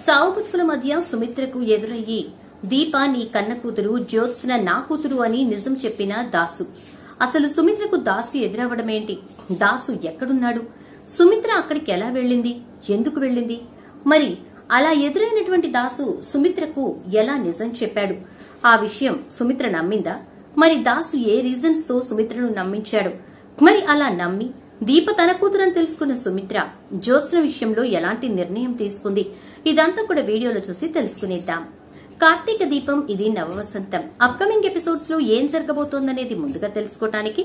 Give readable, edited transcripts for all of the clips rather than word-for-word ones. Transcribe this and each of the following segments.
సావుపుత్రుల మధ్య సుమిత్రకు ఎదురయ్యి దీప నీ కన్న కూతురు, జ్యోత్స్న నా కూతురు అని నిజం చెప్పిన దాసు. అసలు సుమిత్రకు దాసు ఎదురవ్వడమేంటి? దాసు ఎక్కడున్నాడు? సుమిత్ర అక్కడికి ఎలా వెళ్ళింది? ఎందుకు వెళ్ళింది? మరి అలా ఎదురైనటువంటి దాసు సుమిత్రకు ఎలా నిజం చెప్పాడు? ఆ విషయం సుమిత్ర నమ్మిందా? మరి దాసు ఏ రీజన్స్ తో సుమిత్రను నమ్మించాడు? మరి అలా నమ్మి దీప తన కూతురని తెలుసుకున్న సుమిత్ర జ్యోత్స్న విషయంలో ఎలాంటి నిర్ణయం తీసుకుంది? ఇదంతా కూడా వీడియోలో చూసి తెలుసుకునేద్దాం. కార్తీక దీపం ఇది నవవసంతం. అప్కమింగ్ ఎపిసోడ్స్ లో ఏం జరగబోతోందనేది ముందుగా తెలుసుకోవడానికి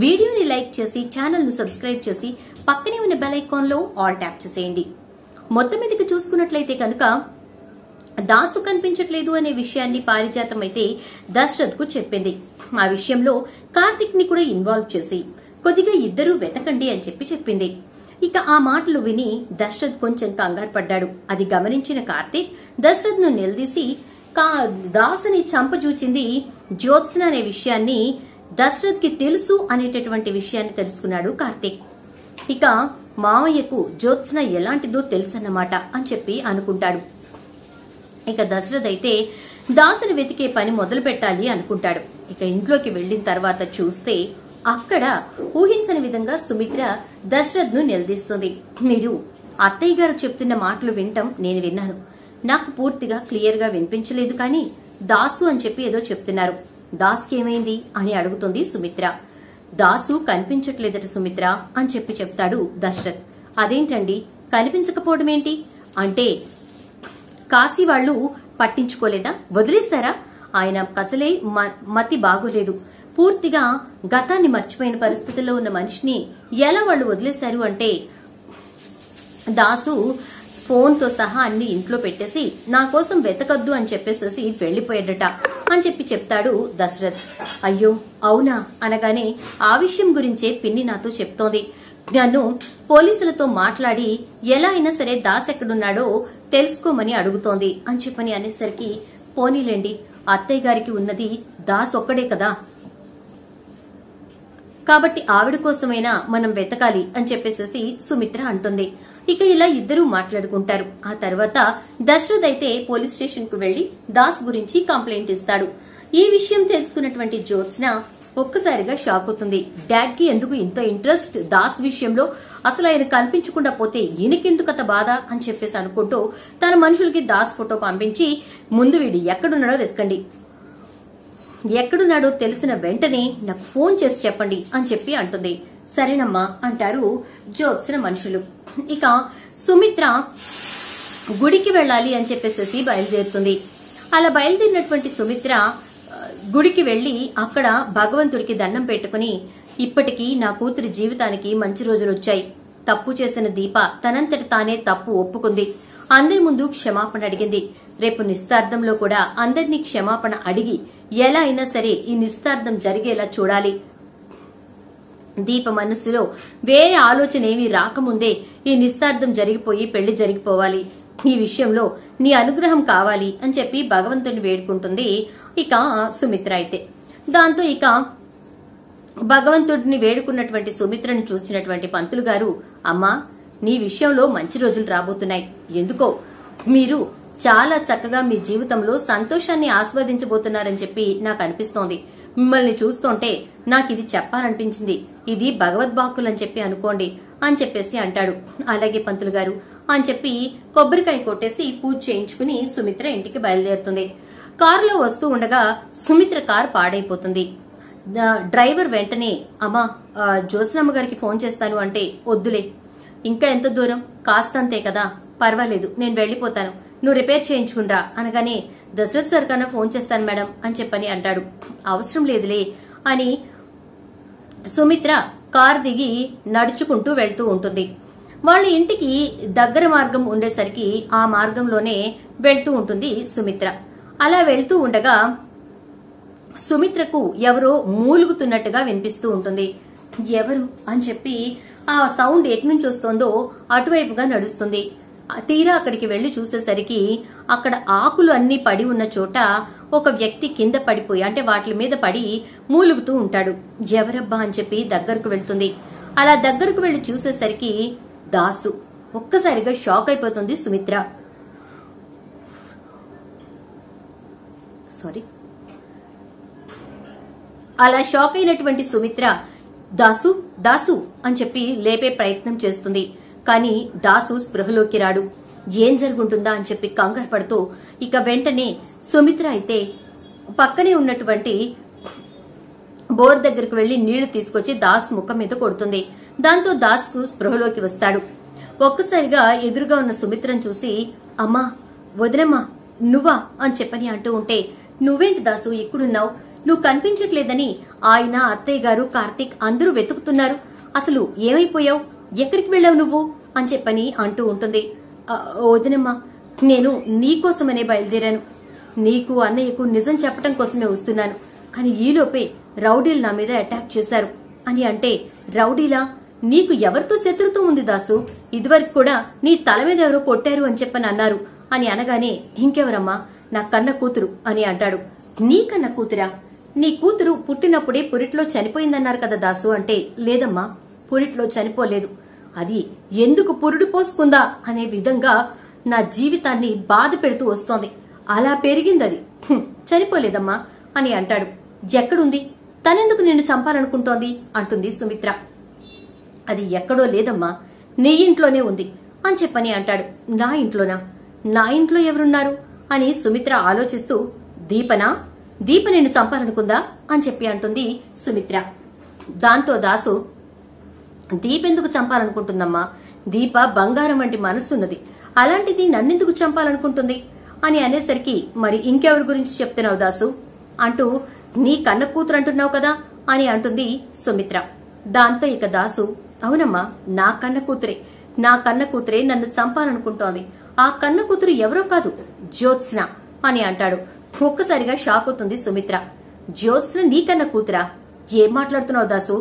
వీడియోని లైక్ చేసి ఛానల్ ను సబ్స్క్రైబ్ చేసి పక్కనే ఉన్న బెల్ ఐకాన్ లో ఆల్ ట్యాప్ చేసేయండి. మొత్తం మీదకి చూసుకున్నట్లయితే కనుక దాసు కనిపించట్లేదు అనే విషయాన్ని పారిజాతం అయితే దశరథ్ కు చెప్పింది. ఆ విషయంలో కార్తీక్ ని కూడా ఇన్వాల్వ్ చేసి కొద్దిగా ఇద్దరూ వెతకండి అని చెప్పింది. ఇక ఆ మాటలు విని దశరథ్ కొంచెం కంగారు పడ్డాడు. అది గమనించిన కార్తీక్ దశరథ్ ను నిలదీసి దాసుని చంపజూచింది జ్యోత్స్న అనే విషయాన్ని దశరథ్ కి తెలుసు అనేటటువంటి విషయాన్ని తెలుసుకున్నాడు కార్తీక్. ఇక మావయ్యకు జ్యోత్స్న ఎలాంటిదో తెలుసన్నమాట అని చెప్పి అనుకుంటాడు. ఇక దశరథ్ అయితే దాసుని వెతికే పని మొదలు పెట్టాలి అనుకుంటాడు. ఇక ఇంట్లోకి వెళ్లిన తర్వాత చూస్తే అక్కడ ఊహించని విధంగా సుమిత్ర దశరథ్ ను నిలదీస్తుంది. మీరు అత్తయ్య గారు చెప్తున్న మాటలు వినటం నేను విన్నాను. నాకు పూర్తిగా క్లియర్ గా వినిపించలేదు, కానీ దాసు అని చెప్పి ఏదో చెప్తున్నారు. దాస్కి ఏమైంది అని అడుగుతుంది సుమిత్ర. దాసు కనిపించట్లేదట సుమిత్ర అని చెప్పి చెప్తాడు దశరథ్. అదేంటండి కనిపించకపోవడం ఏంటి? అంటే కాశీ వాళ్లు పట్టించుకోలేదా? వదిలేస్తారా? ఆయన కసలే మతి బాగోలేదు. పూర్తిగా గతాన్ని మర్చిపోయిన పరిస్థితుల్లో ఉన్న మనిషిని ఎలా వాళ్ళు వదిలేశారు అంటే దాసు ఫోన్ తో సహా అన్ని ఇంట్లో పెట్టేసి నా కోసం వెతకద్దు అని చెప్పేసేసి వెళ్లిపోయాడట అని చెప్పి చెప్తాడు దశరథ్. అయ్యో అవునా అనగానే ఆ విషయం గురించే పిన్ని నాతో చెప్తోంది. నన్ను పోలీసులతో మాట్లాడి ఎలా అయినా సరే దాస్ ఎక్కడున్నాడో తెలుసుకోమని అడుగుతోంది అని చెప్పని అనేసరికి పోనీలేండి, అత్తయ్య గారికి ఉన్నది దాస్ ఒక్కడే కదా, కాబట్టి ఆవిడ కోసమైనా మనం వెతకాలి అని చెప్పేసేసి సుమిత్ర అంటుంది. ఇక ఇలా ఇద్దరూ మాట్లాడుకుంటారు. ఆ తర్వాత దశరథ్ అయితే పోలీస్ స్టేషన్ కు వెళ్లి దాస్ గురించి కంప్లైంట్ ఇస్తాడు. ఈ విషయం తెలుసుకున్నటువంటి జ్యోత్స్న ఒక్కసారిగా షాక్ అవుతుంది. డాడ్ కి ఎందుకు ఇంత ఇంట్రెస్ట్ దాస్ విషయంలో? అసలు ఆయన కనిపించకుండా పోతే ఈయనకిందుకంత బాధ అని చెప్పేసి అనుకుంటూ తన మనుషులకి దాస్ ఫోటో పంపించి ముందు వీడు ఎక్కడున్నాడో వెతకండి, ఎక్కడున్నాడో తెలిసిన వెంటనే నాకు ఫోన్ చేసి చెప్పండి అని చెప్పి అంటుంది. సరేనమ్మా అంటారు జ్యోత్స్న మనుషులు. ఇక సుమిత్ర గుడికి వెళ్లాలి అని చెప్పేసి బయలుదేరుతుంది. అలా బయలుదేరినటువంటి సుమిత్ర గుడికి వెళ్లి అక్కడ భగవంతుడికి దండం పెట్టుకుని ఇప్పటికీ నా కూతురి జీవితానికి మంచి రోజులు వచ్చాయి. తప్పు చేసిన దీప తనంతట తానే తప్పు ఒప్పుకుంది. అందరి ముందు క్షమాపణ అడిగింది. రేపు నిశ్చితార్థంలో కూడా అందరినీ క్షమాపణ అడిగి ఎలా అయినా సరే ఈ నిశ్చితార్థం జరిగేలా చూడాలి. దీప మనస్సులో వేరే ఆలోచన ఏమీ రాకముందే ఈ నిశ్చితార్థం జరిగిపోయి పెళ్లి జరిగిపోవాలి. ఈ విషయంలో నీ అనుగ్రహం కావాలి అని చెప్పి భగవంతుని వేడుకుంటుంది ఇక సుమిత్ర అయితే. దాంతో ఇక భగవంతుడిని వేడుకున్నటువంటి సుమిత్రను చూసినటువంటి పంతులు గారు, అమ్మా నీ విషయంలో మంచి రోజులు రాబోతున్నాయి. ఎందుకో మీరు చాలా చక్కగా మీ జీవితంలో సంతోషాన్ని ఆస్వాదించబోతున్నారని చెప్పి నాకు అనిపిస్తోంది. మిమ్మల్ని చూస్తుంటే నాకు ఇది చెప్పాలనిపించింది. ఇది భగవద్వాక్కులని చెప్పి అనుకోండి అని చెప్పేసి అంటాడు. అలాగే పంతులు గారు అని చెప్పి కొబ్బరికాయ కొట్టేసి పూజ చేయించుకుని సుమిత్ర ఇంటికి బయలుదేరుతుంది. కారులో వస్తూ ఉండగా సుమిత్ర కారు పాడైపోతుంది. డ్రైవర్ వెంటనే అమ్మా జ్యోత్స్నమ్మ గారికి ఫోన్ చేస్తాను అంటే వద్దులే, ఇంకా ఎంత దూరం, కాస్తంతే కదా, పర్వాలేదు నేను వెళ్లిపోతాను, నువ్వు రిపేర్ చేయించుకునిరా అనగానే దశరథ్ సార్ కన్నా ఫోన్ చేస్తాను మేడం అని చెప్పని అంటాడు. అవసరం లేదులే అని సుమిత్ర కారు దిగి నడుచుకుంటూ వెళ్తూ ఉంటుంది. వాళ్ళ ఇంటికి దగ్గర మార్గం ఉండేసరికి ఆ మార్గంలోనే వెళ్తూ ఉంటుంది సుమిత్ర. అలా వెళ్తూ ఉండగా సుమిత్రకు ఎవరో మూలుగుతున్నట్టుగా వినిపిస్తూ ఉంటుంది. ఎవరు అని చెప్పి ఆ సౌండ్ ఎటు నుంచి వస్తోందో అటువైపుగా నడుస్తుంది. తీరా అక్కడికి వెళ్లి చూసేసరికి అక్కడ ఆకులు అన్ని పడి ఉన్న చోట ఒక వ్యక్తి కింద పడిపోయి అంటే వాటి మీద పడి మూలుగుతూ ఉంటాడు. ఎవరబ్బా అని చెప్పి దగ్గరకు వెళ్తుంది. అలా దగ్గరకు వెళ్లి చూసేసరికి దాసు. ఒక్కసారిగా షాక్ అయిపోతుంది సుమిత్ర. సారీ. అలా షాక్ అయినటువంటి సుమిత్ర దాసు దాసు అని చెప్పి లేపే ప్రయత్నం చేస్తుంది. కానీ దాసు స్పృహలోకి రాడు. ఏం జరుగుంటుందా అని చెప్పి కంగారు పడుతూ ఇక వెంటనే సుమిత్ర అయితే పక్కనే ఉన్నటువంటి బోర్ దగ్గరకు వెళ్లి నీళ్లు తీసుకొచ్చి దాస్ ముఖం మీద కొడుతుంది. దాంతో దాస్కు స్పృహలోకి వస్తాడు. ఒక్కసారిగా ఎదురుగా ఉన్న సుమిత్రను చూసి అమ్మా వదినమ్మా నువ్వా అని చెప్పని అంటూ ఉంటే నువ్వేంటి దాసు ఎక్కడున్నావు, నువ్వు కనిపించట్లేదని ఆయన అత్తయ్య గారు కార్తీక్ అందరూ వెతుకుతున్నారు, అసలు ఏమైపోయావు, ఎక్కడికి వెళ్ళావు నువ్వు అని చెప్పని అంటూ ఉంటుంది. వదినమ్మా నేను నీకోసమనే బయలుదేరాను, నీకు అన్నయ్యకు నిజం చెప్పడం కోసమే వస్తున్నాను, కానీ ఈలోపే రౌడీలు నా మీద అటాక్ చేశారు అని అంటే రౌడీలా, నీకు ఎవరితో శత్రుత్వం ఉంది దాసు, ఇదివరకు కూడా నీ తల మీద ఎవరో కొట్టారు అని చెప్పని అన్నారు అని అనగానే ఇంకెవరమ్మా, నా కన్న కూతురు అని అంటాడు. నీ కన్న కూతురా, నీ కూతురు పుట్టినప్పుడే పురిట్లో చనిపోయిందన్నారు కదా దాసు అంటే లేదమ్మా పురిట్లో చనిపోలేదు, అది ఎందుకు పురుడు పోసుకుందా అనే విధంగా నా జీవితాన్ని బాధ పెడుతూ వస్తోంది, అలా పెరిగిందది, చనిపోలేదమ్మా అని అంటాడు. ఎక్కడుంది, తనెందుకు నిన్ను చంపాలనుకుంటోంది అంటుంది సుమిత్ర. అది ఎక్కడో లేదమ్మా నీ ఇంట్లోనే ఉంది అని చెప్పని అంటాడు. నా ఇంట్లోనా, నా ఇంట్లో ఎవరున్నారు అని సుమిత్ర ఆలోచిస్తూ దీపనా, దీప నిన్ను చంపాలనుకుందా అని చెప్పి అంటుంది సుమిత్ర. దాంతో దాసు దీపెందుకు చంపాలనుకుంటుందమ్మా, దీప బంగారం వంటి మనస్సున్నది, అలాంటిది నన్నెందుకు చంపాలనుకుంటుంది అని అనేసరికి మరి ఇంకెవరి గురించి చెప్తున్నావు దాసు అంటూ నీ కన్న కూతురు అంటున్నావు కదా అని అంటుంది సుమిత్ర. దాంతో ఇక దాసు అవునమ్మా నా కన్న కూతురే, నా కన్న కూతురే నన్ను చంపాలనుకుంటోంది, ఆ కన్న కూతురు ఎవరో కాదు జ్యోత్స్న అని అంటాడు. ఒక్కసారిగా షాక్ అవుతుంది సుమిత్ర. జ్యోత్స్న నీ కన్న కూతురా, ఏం మాట్లాడుతున్నావు దాసు,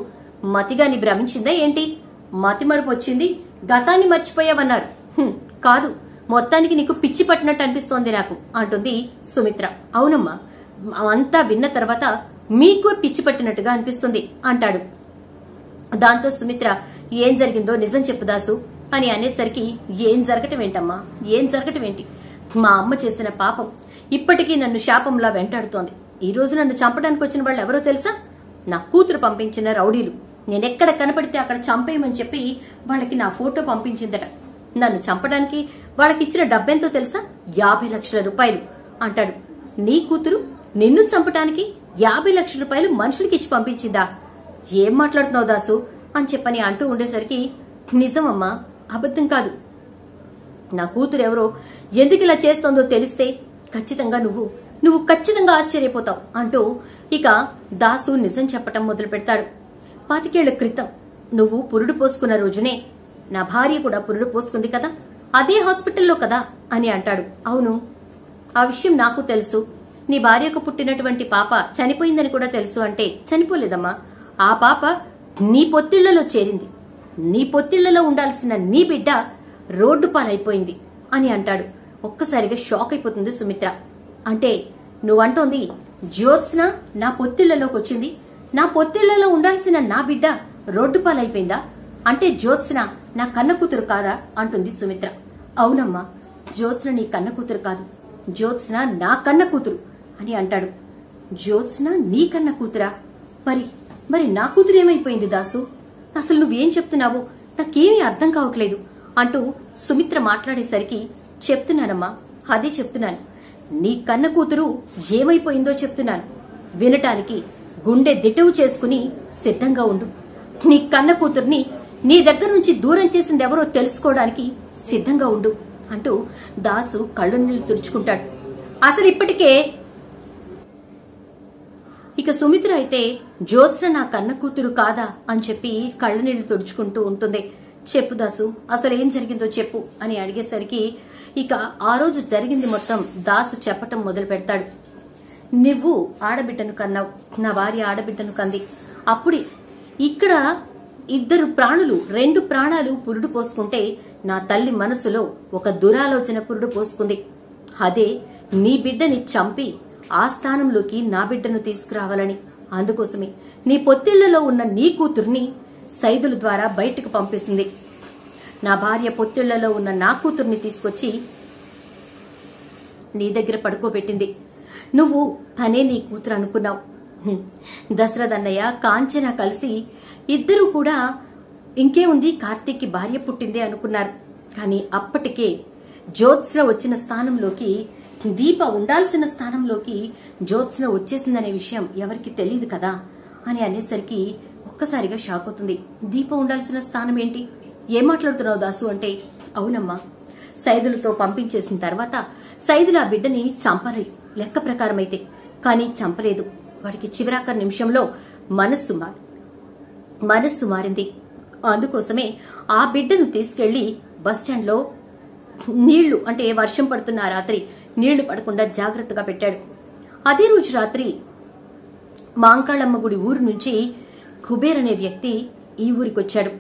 మతిగాని భ్రమించిందా ఏంటి, మతి మరుపు వచ్చింది, గతాన్ని మర్చిపోయావన్నారు, కాదు మొత్తానికి నీకు పిచ్చి పట్టినట్టు అనిపిస్తోంది నాకు అంటుంది సుమిత్ర. అవునమ్మా అంతా విన్న తర్వాత మీకు పిచ్చి పట్టినట్టుగా అనిపిస్తుంది అంటాడు. దాంతో సుమిత్ర ఏం జరిగిందో నిజం చెప్పు దాసు అని అనేసరికి ఏం జరగటం ఏంటమ్మా, ఏం జరగటం ఏంటి, మా అమ్మ చేసిన పాపం ఇప్పటికీ నన్ను శాపంలా వెంటాడుతోంది, ఈ రోజు నన్ను చంపడానికి వచ్చిన వాళ్ళు ఎవరో తెలుసా, నా కూతురు పంపించిన రౌడీలు, నేనెక్కడ కనపడితే అక్కడ చంపేయమని చెప్పి వాళ్ళకి నా ఫోటో పంపించిందట, నన్ను చంపడానికి వాళ్ళకిచ్చిన డబ్బెంతో తెలుసా, 50 లక్షల రూపాయలు అంటాడు. నీ కూతురు నిన్ను చంపటానికి 50 లక్షల రూపాయలు మనుషులకి ఇచ్చి పంపించిందా, ఏం మాట్లాడుతున్నావు దాసు అని చెప్పని అంటూ ఉండేసరికి నిజమమ్మా అబద్ధం కాదు, నా కూతురు ఎవరో ఎందుకు ఇలా చేస్తోందో తెలిస్తే ఖచ్చితంగా నువ్వు ఖచ్చితంగా ఆశ్చర్యపోతావు అంటూ ఇక దాసు నిజం చెప్పటం మొదలు పెడతాడు. 25 ఏళ్ల క్రితం నువ్వు పురుడు పోసుకున్న రోజునే నా భార్య కూడా పురుడు పోసుకుంది కదా, అదే హాస్పిటల్లో కదా అని అంటాడు. అవును ఆ విషయం నాకు తెలుసు, నీ భార్యకు పుట్టినటువంటి పాప చనిపోయిందని కూడా తెలుసు అంటే చనిపోలేదమ్మా, ఆ పాప నీ పొత్తిళ్లలో చేరింది, నీ పొత్తిళ్లలో ఉండాల్సిన నీ బిడ్డ రోడ్డు పాలైపోయింది అని అంటాడు. ఒక్కసారిగా షాక్ అయిపోతుంది సుమిత్ర. అంటే నువ్వంటోంది జ్యోత్స్న నా పొత్తిళ్లలోకి వచ్చింది, నా పొత్తిళ్లలో ఉండాల్సిన నా బిడ్డ రోడ్డు పాలైపోయిందా, అంటే జ్యోత్స్న నా కన్న కూతురు కాదా అంటుంది సుమిత్ర. అవునమ్మా జ్యోత్స్న నీ కన్న కూతురు కాదు, జ్యోత్స్న నా కన్న కూతురు అని అంటాడు. జ్యోత్స్న నీ కన్న కూతురా, మరి నా కూతురు ఏమైపోయింది దాసు, అసలు నువ్వేం చెప్తున్నావు, నాకేమీ అర్థం కావట్లేదు అంటూ సుమిత్ర మాట్లాడేసరికి చెప్తున్నానమ్మా అదే చెప్తున్నాను, నీ కన్న కూతురు ఏమైపోయిందో చెప్తున్నాను, వినటానికి గుండె దిటవు చేసుకుని సిద్ధంగా ఉండు, నీ కన్న కూతుర్ని నీ దగ్గర నుంచి దూరం చేసింది ఎవరో తెలుసుకోవడానికి సిద్ధంగా ఉండు అంటూ దాసు కళ్ళు నీళ్లు తుడుచుకుంటాడు. అసలు ఇప్పటికే ఇక సుమిత్ర అయితే జ్యోత్స్న నా కన్న కూతురు కాదా అని చెప్పి కళ్ళు నీళ్లు తుడుచుకుంటూ ఉంటుంది. చెప్పు దాసు అసలు ఏం జరిగిందో చెప్పు అని అడిగేసరికి ఇక ఆ రోజు జరిగింది మొత్తం దాసు చెప్పటం మొదలు పెడతాడు. నువ్వు ఆడబిడ్డను కన్నావు, నా భార్య ఆడబిడ్డను కంది, అప్పుడే ఇక్కడ 2 ప్రాణాలు పురుడు పోసుకుంటే నా తల్లి మనసులో ఒక దురాలోచన పురుడు పోసుకుంది, అదే నీ బిడ్డని చంపి ఆ స్థానంలోకి నా బిడ్డను తీసుకురావాలని, అందుకోసమే నీ పొత్తిళ్లలో ఉన్న నీ కూతుర్ని సైదుల ద్వారా బయటకు పంపేసింది, నా భార్య పొత్తిళ్లలో ఉన్న నా కూతుర్ని తీసుకొచ్చి నీ దగ్గర పడుకోబెట్టింది, నువ్వు తనే నీ కూతురు అనుకున్నావు. దశరథ్ అన్నయ్య కాంచన కలిసి ఇద్దరూ కూడా ఇంకే ఉంది కార్తీక్కి భార్య పుట్టిందే అనుకున్నారు. కానీ అప్పటికే జ్యోత్స్న వచ్చిన స్థానంలోకి, దీప ఉండాల్సిన స్థానంలోకి జ్యోత్స్న వచ్చేసిందనే విషయం ఎవరికి తెలియదు కదా అని అనేసరికి ఒక్కసారిగా షాక్ అవుతుంది. దీప ఉండాల్సిన స్థానం ఏంటి? ఏం మాట్లాడుతున్నావు దాసు అంటే, అవునమ్మా, సైదులతో పంపించేసిన తర్వాత సైదులు ఆ బిడ్డని చంపాలి లెక్క ప్రకారం అయితే, కానీ చంపలేదు. వాడికి చివరాఖరి నిమిషంలో మనస్సు మారింది. అందుకోసమే ఆ బిడ్డను తీసుకెళ్లి బస్టాండ్ లో నీళ్లు, అంటే వర్షం పడుతున్న ఆ రాత్రి నీళ్లు పడకుండా జాగ్రత్తగా పెట్టాడు. అదే రోజు రాత్రి మాంకాళమ్మ గుడి ఊరు నుంచి కుబేర్ అనే వ్యక్తి ఈ ఊరికొచ్చాడు.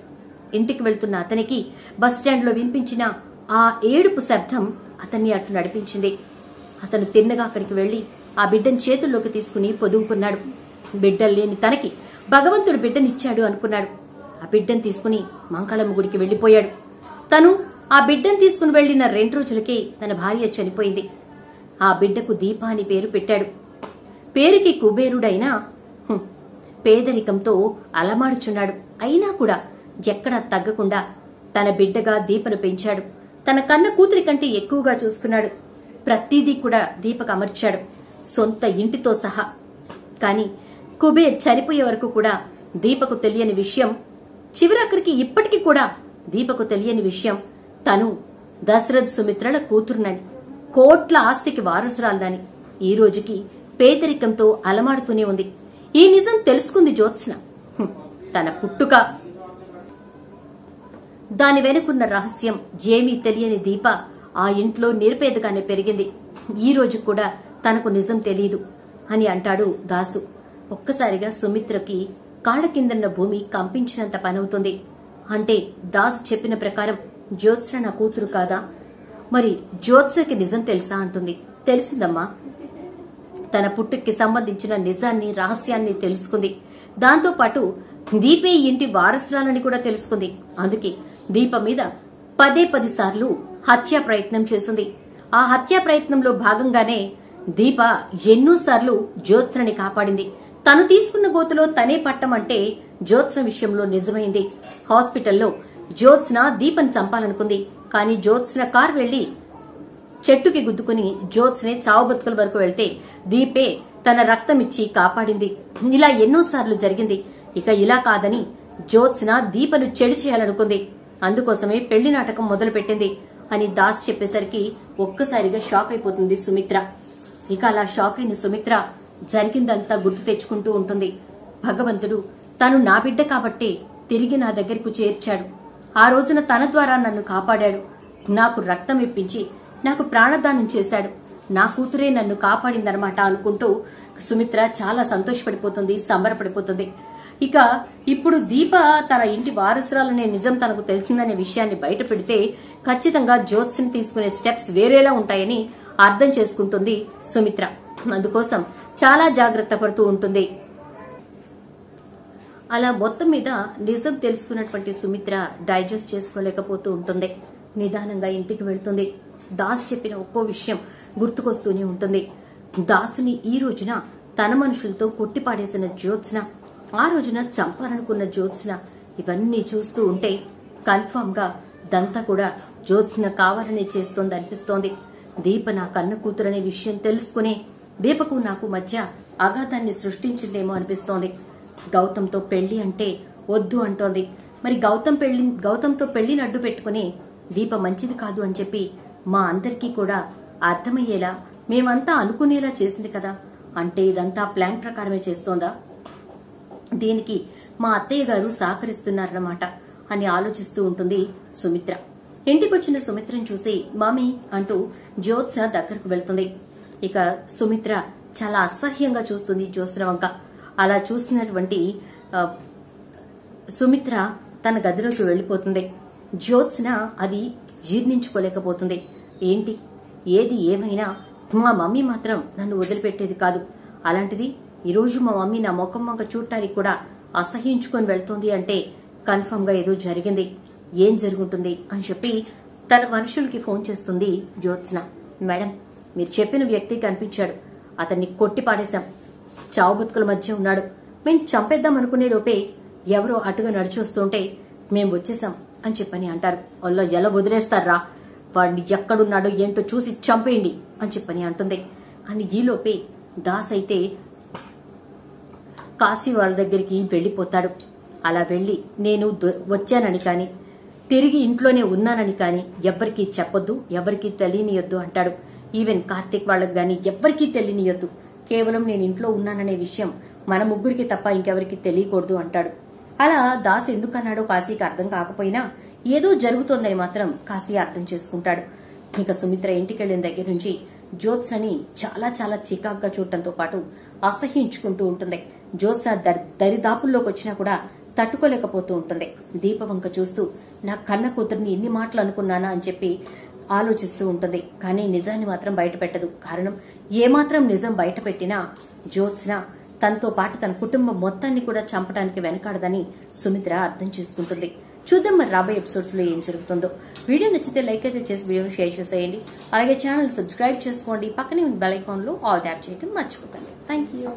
ఇంటికి వెళ్తున్న అతనికి బస్టాండ్ లో వినిపించిన ఆ ఏడుపు శబ్దం అతన్ని అటు నడిపించింది. అతను తిన్నగా అక్కడికి వెళ్లి ఆ బిడ్డను చేతుల్లోకి తీసుకుని పొదువుకున్నాడు. బిడ్డలు లేని తనకి భగవంతుడు బిడ్డనిచ్చాడు అనుకున్నాడు. ఆ బిడ్డను తీసుకుని మాంకాళమ్మ గుడికి వెళ్లిపోయాడు. తను ఆ బిడ్డను తీసుకుని వెళ్లిన 2 రోజులకే తన భార్య చనిపోయింది. ఆ బిడ్డకు దీప అని పేరు పెట్టాడు. పేరుకి కుబేరుడైనా పేదరికంతో అలమాడుచున్నాడు. అయినా కూడా ఎక్కడా తగ్గకుండా తన బిడ్డగా దీపను పెంచాడు. తన కన్న కూతురి కంటే ఎక్కువగా చూసుకున్నాడు. ప్రతిదీ కూడా దీపకు అమర్చాడు, సొంత ఇంటితో సహా. కాని కుబేర్ చనిపోయే వరకు కూడా దీపకు తెలియని విషయం, చివరాఖరికి ఇప్పటికీ కూడా దీపకు తెలియని విషయం, తను దశరథ్ సుమిత్రల కూతురునని, కోట్ల ఆస్తికి వారసురాలని ఈ రోజుకి పేదరికంతో అలమాడుతూనే ఉంది. ఈ నిజం తెలుసుకుంది జ్యోత్స్న. తన పుట్టుక, దాని వెనుకున్న రహస్యం ఏమీ తెలియని దీప ఆ ఇంట్లో నిరుపేదగానే పెరిగింది. ఈ రోజు కూడా తనకు నిజం తెలీదు అని అంటాడు దాసు. ఒక్కసారిగా సుమిత్రకి కాళ్ల కిందన్న భూమి కంపించినంత పనవుతుంది. అంటే దాసు చెప్పిన ప్రకారం జ్యోత్స్న నా కూతురు కాదా? మరి జ్యోత్స్నకి నిజం తెలుసా అంటుంది. తెలిసిందమ్మా. తన పుట్టుకి సంబంధించిన నిజాన్ని, రహస్యాన్ని తెలుసుకుంది. దాంతో పాటు దీపే ఇంటి వారసురాలని కూడా తెలుసుకుంది. అందుకే దీప మీద 10 సార్లు హత్యా ప్రయత్నం చేసింది. ఆ హత్యా ప్రయత్నంలో భాగంగానే దీప ఎన్నోసార్లు జ్యోత్స్నని కాపాడింది. తను తీసుకున్న గోతులో తనే పట్టమంటే జ్యోత్స్న విషయంలో నిజమైంది. హాస్పిటల్లో జ్యోత్స్న దీపని చంపాలనుకుంది. కానీ జ్యోత్స్న కార్ వెళ్లి చెట్టుకి గుద్దుకుని జ్యోత్స్నే చావు బతుకుల వరకు వెళ్తే దీపే తన రక్తమిచ్చి కాపాడింది. ఇలా ఎన్నోసార్లు జరిగింది. ఇక ఇలా కాదని జ్యోత్స్న దీపను చెడు చేయాలనుకుంది. అందుకోసమే పెళ్లి నాటకం మొదలుపెట్టింది అని దాస్ చెప్పేసరికి ఒక్కసారిగా షాక్ అయిపోతుంది సుమిత్ర. ఇక అలా షాక్ అయిన సుమిత్ర జరిగిందంతా గుర్తు తెచ్చుకుంటూ ఉంటుంది. భగవంతుడు తను నా బిడ్డ కాబట్టే తిరిగి నా దగ్గరకు చేర్చాడు. ఆ రోజున తన ద్వారా నన్ను కాపాడాడు. నాకు రక్తం ఇప్పించి నాకు ప్రాణదానం చేశాడు. నా కూతురే నన్ను కాపాడిందనమాట అనుకుంటూ సుమిత్ర చాలా సంతోషపడిపోతుంది, సంబరపడిపోతుంది. ఇక ఇప్పుడు దీప తన ఇంటి వారసురాలనే నిజం తనకు తెలిసిందనే విషయాన్ని బయట పెడితే ఖచ్చితంగా జ్యోత్స్ని తీసుకునే స్టెప్స్ వేరేలా ఉంటాయని అర్థం చేసుకుంటుంది సుమిత్ర. అందుకోసం చాలా జాగ్రత్త పడుతూ ఉంటుంది. అలా మొత్తం మీద నిజం తెలుసుకున్నటువంటి సుమిత్ర డైజెస్ట్ చేసుకోలేకపోతూ ఉంటుంది. నిదానంగా ఇంటికి వెళ్తుంది. దాస్ చెప్పిన ఒక్కో విషయం గుర్తుకొస్తూనే ఉంటుంది. దాసుని ఈ రోజున తన మనుషులతో కొట్టిపాడేసిన జ్యోత్స్న, ఆ రోజున చంపాలనుకున్న జ్యోత్స్న, ఇవన్నీ చూస్తూ ఉంటే కన్ఫర్మ్ గా దంతా కూడా జ్యోత్స్న కావాలనే చేస్తోంది అనిపిస్తోంది. దీప నా కన్న కూతురనే విషయం తెలుసుకునే దీపకు నాకు మధ్య అగాధాన్ని సృష్టించిందేమో అనిపిస్తోంది. గౌతంతో పెళ్లి అంటే వద్దు అంటోంది. మరి గౌతంతో పెళ్లిని అడ్డు పెట్టుకుని దీప మంచిది కాదు అని చెప్పి మా అందరికీ కూడా అర్థమయ్యేలా మేమంతా అనుకునేలా చేసింది కదా. అంటే ఇదంతా ప్లాన్ ప్రకారమే చేస్తోందా? దీనికి మా అత్తయ్య గారు సహకరిస్తున్నారన్నమాట అని ఆలోచిస్తూ ఉంటుంది సుమిత్ర. ఇంటికొచ్చిన సుమిత్రను చూసి మామీ అంటూ జ్యోత్స్న దగ్గరకు వెళ్తుంది. ఇక సుమిత్ర చాలా అసహ్యంగా చూస్తుంది జ్యోత్స్న వంక. అలా చూసినటువంటి సుమిత్ర తన గదిలోకి వెళ్లిపోతుంది. జ్యోత్స్న అది జీర్ణించుకోలేకపోతుంది. ఏంటి ఏది ఏమైనా మా మమ్మీ మాత్రం నన్ను వదిలిపెట్టేది కాదు. అలాంటిది ఈరోజు మా మమ్మీ నా ముఖం వంక చూడటానికి కూడా అసహించుకొని వెళ్తోంది అంటే కన్ఫర్మ్ గా ఏదో జరిగింది. ఏం జరుగుతుంది అని చెప్పి తన మనుషులకి ఫోన్ చేస్తుంది జ్యోత్స్న. మేడం, మీరు చెప్పిన వ్యక్తి కనిపించాడు. అతన్ని కొట్టి పాడేశాం. చావు బతుకుల మధ్య ఉన్నాడు. మేం చంపేద్దాం అనుకునే లోపే ఎవరో అటుగా నడిచొస్తుంటే మేం వచ్చేసాం అని చెప్పని అంటారు. వాళ్ళు ఎలా వదిలేస్తారా, వాడిని ఎక్కడున్నాడో ఏంటో చూసి చంపేయండి అని చెప్పని అంటుంది. కానీ ఈలోపే దాస్ అయితే కాశీ వాళ్ళ దగ్గరికి వెళ్లిపోతాడు. అలా వెళ్లి నేను వచ్చానని కాని తిరిగి ఇంట్లోనే ఉన్నానని కాని ఎవ్వరికీ చెప్పొద్దు, ఎవరికీ తెలియనియొద్దు అంటాడు. ఈవెన్ కార్తీక్ వాళ్ళకి గాని ఎవ్వరికీ తెలియనియొద్దు, కేవలం నేను ఇంట్లో ఉన్నాననే విషయం మన ముగ్గురికి తప్ప ఇంకెవరికి తెలియకూడదు అంటాడు. అలా దాస్ ఎందుకన్నాడో కాశీకి అర్థం కాకపోయినా ఏదో జరుగుతోందని మాత్రం కాశీ అర్థం చేసుకుంటాడు. ఇంకా సుమిత్ర ఇంటికెళ్లిన దగ్గర నుంచి జ్యోత్స్నని చాలా చాలా చికాగ్గా చూడటంతో పాటు అసహ్యించుకుంటూ ఉంటుంది. జ్యోత్స్న దరిదాపుల్లోకి వచ్చినా కూడా తట్టుకోలేకపోతూ ఉంటుంది. దీపవంక చూస్తూ నా కన్న కూతుర్ని ఎన్ని మాటలు అనుకున్నానా అని చెప్పి ఆలోచిస్తూ ఉంటుంది. కానీ నిజాన్ని మాత్రం బయట పెట్టదు. కారణం ఏమాత్రం నిజం బయట పెట్టినా జ్యోత్స్న తనతో పాటు తన కుటుంబం మొత్తాన్ని కూడా చంపడానికి వెనకాడదని సుమిత్ర అర్థం చేసుకుంటుంది. చూద్దాం మరి రాబోయే ఎపిసోడ్స్ లో ఏం జరుగుతుందో. వీడియో నచ్చితే లైక్ అయితే చేసి వీడియోని షేర్ చేసేయండి. అలాగే ఛానల్ సబ్స్క్రైబ్ చేసుకోండి. పక్కనే ఉన్న బెల్ ఐకాన్ లో ఆల్ ట్యాప్ చేయడం మర్చిపోకండి. Thank you.